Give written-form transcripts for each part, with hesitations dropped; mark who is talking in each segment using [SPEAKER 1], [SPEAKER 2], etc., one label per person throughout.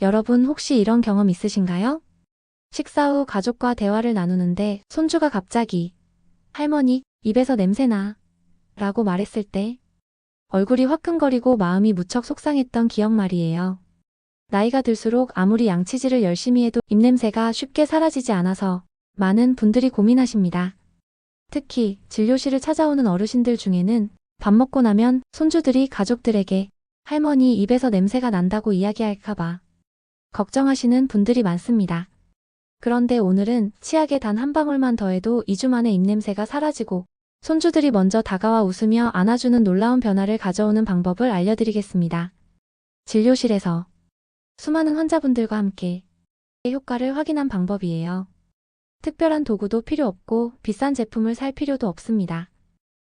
[SPEAKER 1] 여러분 혹시 이런 경험 있으신가요? 식사 후 가족과 대화를 나누는데 손주가 갑자기 할머니, 입에서 냄새나 라고 말했을 때 얼굴이 화끈거리고 마음이 무척 속상했던 기억 말이에요. 나이가 들수록 아무리 양치질을 열심히 해도 입냄새가 쉽게 사라지지 않아서 많은 분들이 고민하십니다. 특히 진료실을 찾아오는 어르신들 중에는 밥 먹고 나면 손주들이 가족들에게 할머니 입에서 냄새가 난다고 이야기할까봐 걱정하시는 분들이 많습니다. 그런데 오늘은 치약에 단 한 방울만 더해도 2주 만에 입냄새가 사라지고 손주들이 먼저 다가와 웃으며 안아주는 놀라운 변화를 가져오는 방법을 알려드리겠습니다. 진료실에서 수많은 환자분들과 함께 효과를 확인한 방법이에요. 특별한 도구도 필요 없고 비싼 제품을 살 필요도 없습니다.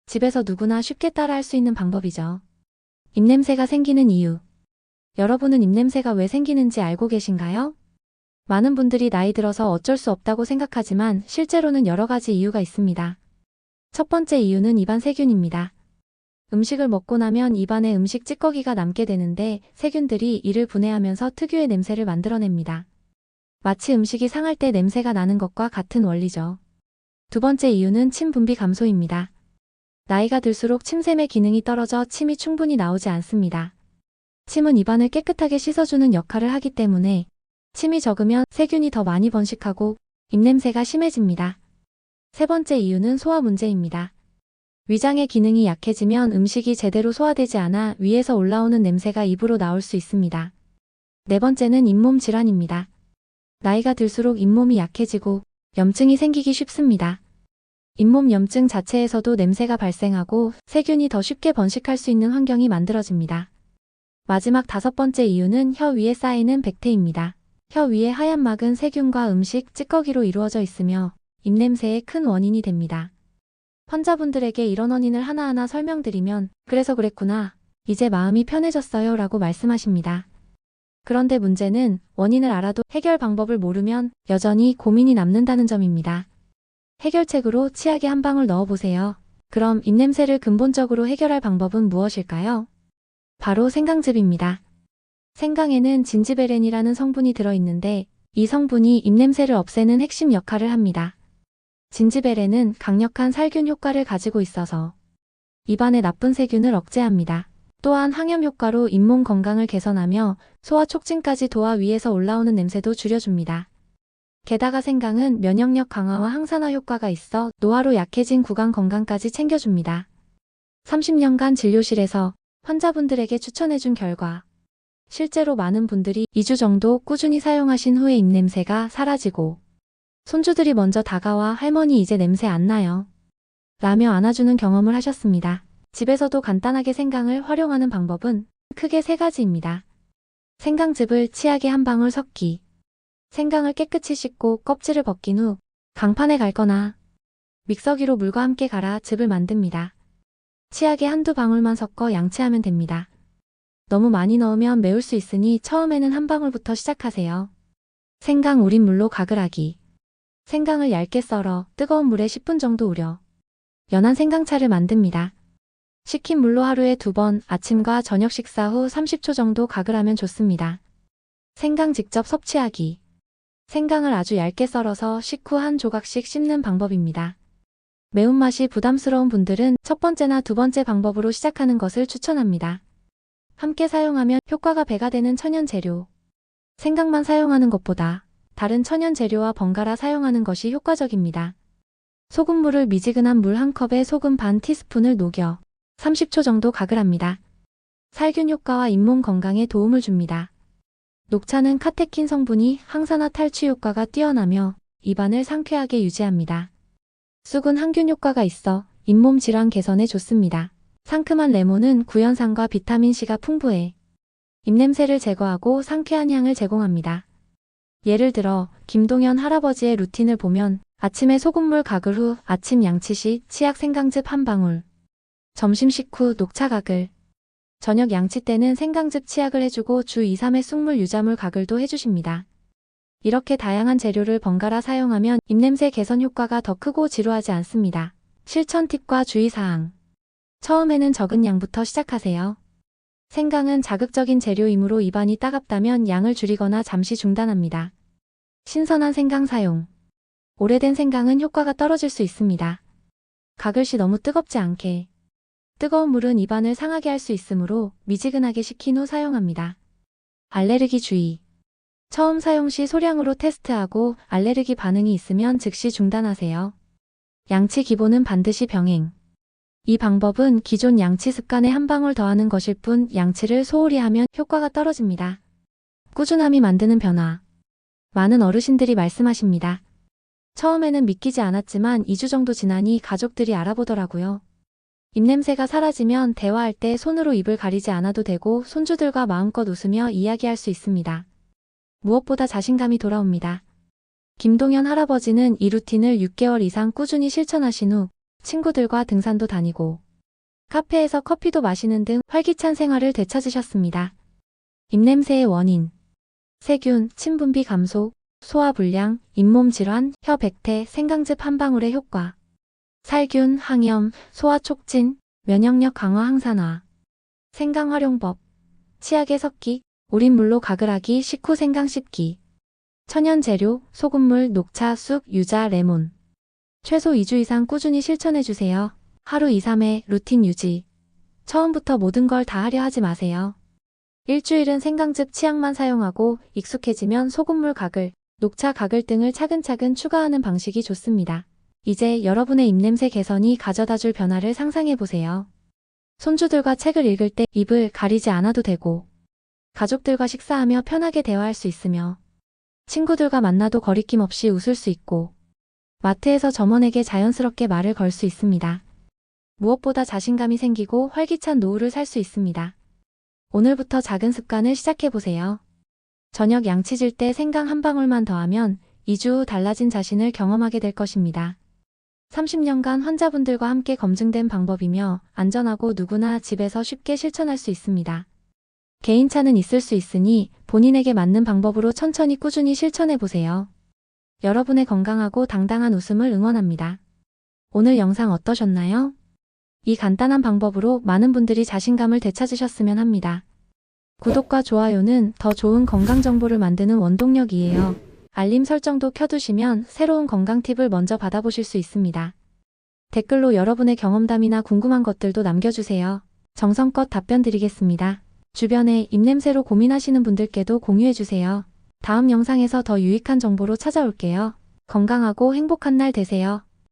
[SPEAKER 1] 집에서 누구나 쉽게 따라할 수 있는 방법이죠. 입냄새가 생기는 이유. 여러분은 입냄새가 왜 생기는지 알고 계신가요? 많은 분들이 나이 들어서 어쩔 수 없다고 생각하지만 실제로는 여러 가지 이유가 있습니다. 첫 번째 이유는 입안 세균입니다. 음식을 먹고 나면 입안에 음식 찌꺼기가 남게 되는데 세균들이 이를 분해하면서 특유의 냄새를 만들어냅니다. 마치 음식이 상할 때 냄새가 나는 것과 같은 원리죠. 두 번째 이유는 침 분비 감소입니다. 나이가 들수록 침샘의 기능이 떨어져 침이 충분히 나오지 않습니다. 침은 입안을 깨끗하게 씻어주는 역할을 하기 때문에 침이 적으면 세균이 더 많이 번식하고 입냄새가 심해집니다. 세 번째 이유는 소화 문제입니다. 위장의 기능이 약해지면 음식이 제대로 소화되지 않아 위에서 올라오는 냄새가 입으로 나올 수 있습니다. 네 번째는 잇몸 질환입니다. 나이가 들수록 잇몸이 약해지고 염증이 생기기 쉽습니다. 잇몸 염증 자체에서도 냄새가 발생하고 세균이 더 쉽게 번식할 수 있는 환경이 만들어집니다. 마지막 다섯 번째 이유는 혀 위에 쌓이는 백태입니다. 혀 위에 하얀 막은 세균과 음식, 찌꺼기로 이루어져 있으며 입냄새의 큰 원인이 됩니다. 환자분들에게 이런 원인을 하나하나 설명드리면 그래서 그랬구나, 이제 마음이 편해졌어요 라고 말씀하십니다. 그런데 문제는 원인을 알아도 해결 방법을 모르면 여전히 고민이 남는다는 점입니다. 해결책으로 치약에 한 방울 넣어보세요. 그럼 입냄새를 근본적으로 해결할 방법은 무엇일까요? 바로 생강즙입니다. 생강에는 진지베렌이라는 성분이 들어있는데 이 성분이 입냄새를 없애는 핵심 역할을 합니다. 진지베렌은 강력한 살균 효과를 가지고 있어서 입안의 나쁜 세균을 억제합니다. 또한 항염 효과로 잇몸 건강을 개선하며 소화 촉진까지 도와 위에서 올라오는 냄새도 줄여줍니다. 게다가 생강은 면역력 강화와 항산화 효과가 있어 노화로 약해진 구강 건강까지 챙겨줍니다. 30년간 진료실에서 환자분들에게 추천해준 결과 실제로 많은 분들이 2주 정도 꾸준히 사용하신 후에 입냄새가 사라지고 손주들이 먼저 다가와 할머니 이제 냄새 안 나요 라며 안아주는 경험을 하셨습니다. 집에서도 간단하게 생강을 활용하는 방법은 크게 세 가지입니다. 생강즙을 치약에 한 방울 섞기. 생강을 깨끗이 씻고 껍질을 벗긴 후 강판에 갈거나 믹서기로 물과 함께 갈아 즙을 만듭니다. 치약에 한두 방울만 섞어 양치하면 됩니다. 너무 많이 넣으면 매울 수 있으니 처음에는 한 방울부터 시작하세요. 생강 우린 물로 가글하기. 생강을 얇게 썰어 뜨거운 물에 10분 정도 우려 연한 생강차를 만듭니다. 식힌 물로 하루에 2번 아침과 저녁 식사 후 30초 정도 가글하면 좋습니다. 생강 직접 섭취하기. 생강을 아주 얇게 썰어서 식후 한 조각씩 씹는 방법입니다. 매운맛이 부담스러운 분들은 첫 번째나 두 번째 방법으로 시작하는 것을 추천합니다. 함께 사용하면 효과가 배가 되는 천연 재료. 생강만 사용하는 것보다 다른 천연 재료와 번갈아 사용하는 것이 효과적입니다. 소금물을 미지근한 물 한 컵에 소금 반 티스푼을 녹여 30초 정도 가글합니다. 살균 효과와 잇몸 건강에 도움을 줍니다. 녹차는 카테킨 성분이 항산화 탈취 효과가 뛰어나며 입안을 상쾌하게 유지합니다. 쑥은 항균 효과가 있어 잇몸 질환 개선에 좋습니다. 상큼한 레몬은 구연산과 비타민C가 풍부해 입냄새를 제거하고 상쾌한 향을 제공합니다. 예를 들어 김동현 할아버지의 루틴을 보면 아침에 소금물 가글 후 아침 양치 시 치약 생강즙 한 방울, 점심 식후 녹차 가글, 저녁 양치 때는 생강즙 치약을 해주고 주 2, 3회 쑥물 유자물 가글도 해주십니다. 이렇게 다양한 재료를 번갈아 사용하면 입냄새 개선 효과가 더 크고 지루하지 않습니다. 실천 팁과 주의사항. 처음에는 적은 양부터 시작하세요. 생강은 자극적인 재료이므로 입안이 따갑다면 양을 줄이거나 잠시 중단합니다. 신선한 생강 사용. 오래된 생강은 효과가 떨어질 수 있습니다. 가글시 너무 뜨겁지 않게. 뜨거운 물은 입안을 상하게 할 수 있으므로 미지근하게 식힌 후 사용합니다. 알레르기 주의. 처음 사용 시 소량으로 테스트하고 알레르기 반응이 있으면 즉시 중단하세요. 양치 기본은 반드시 병행. 이 방법은 기존 양치 습관에 한 방울 더하는 것일 뿐 양치를 소홀히 하면 효과가 떨어집니다. 꾸준함이 만드는 변화. 많은 어르신들이 말씀하십니다. 처음에는 믿기지 않았지만 2주 정도 지나니 가족들이 알아보더라고요. 입냄새가 사라지면 대화할 때 손으로 입을 가리지 않아도 되고 손주들과 마음껏 웃으며 이야기할 수 있습니다. 무엇보다 자신감이 돌아옵니다. 김동현 할아버지는 이 루틴을 6개월 이상 꾸준히 실천하신 후 친구들과 등산도 다니고 카페에서 커피도 마시는 등 활기찬 생활을 되찾으셨습니다. 입냄새의 원인. 세균, 침분비 감소, 소화불량, 잇몸 질환, 혀 백태, 생강즙 한 방울의 효과. 살균, 항염, 소화 촉진, 면역력 강화 항산화. 생강 활용법. 치약에 섞기, 우린 물로 가글하기, 식후 생강 씹기. 천연 재료, 소금물, 녹차, 쑥, 유자, 레몬. 최소 2주 이상 꾸준히 실천해주세요. 하루 2-3회 루틴 유지. 처음부터 모든 걸 다 하려 하지 마세요. 일주일은 생강즙 치약만 사용하고 익숙해지면 소금물 가글, 녹차 가글 등을 차근차근 추가하는 방식이 좋습니다. 이제 여러분의 입냄새 개선이 가져다줄 변화를 상상해보세요. 손주들과 책을 읽을 때 입을 가리지 않아도 되고, 가족들과 식사하며 편하게 대화할 수 있으며, 친구들과 만나도 거리낌 없이 웃을 수 있고, 마트에서 점원에게 자연스럽게 말을 걸 수 있습니다. 무엇보다 자신감이 생기고 활기찬 노후를 살 수 있습니다. 오늘부터 작은 습관을 시작해보세요. 저녁 양치질 때 생강 한 방울만 더하면 2주 후 달라진 자신을 경험하게 될 것입니다. 30년간 환자분들과 함께 검증된 방법이며 안전하고 누구나 집에서 쉽게 실천할 수 있습니다. 개인차는 있을 수 있으니 본인에게 맞는 방법으로 천천히 꾸준히 실천해보세요. 여러분의 건강하고 당당한 웃음을 응원합니다. 오늘 영상 어떠셨나요? 이 간단한 방법으로 많은 분들이 자신감을 되찾으셨으면 합니다. 구독과 좋아요는 더 좋은 건강 정보를 만드는 원동력이에요. 알림 설정도 켜두시면 새로운 건강 팁을 먼저 받아보실 수 있습니다. 댓글로 여러분의 경험담이나 궁금한 것들도 남겨주세요. 정성껏 답변 드리겠습니다. 주변에 입냄새로 고민하시는 분들께도 공유해주세요. 다음 영상에서 더 유익한 정보로 찾아올게요. 건강하고 행복한 날 되세요.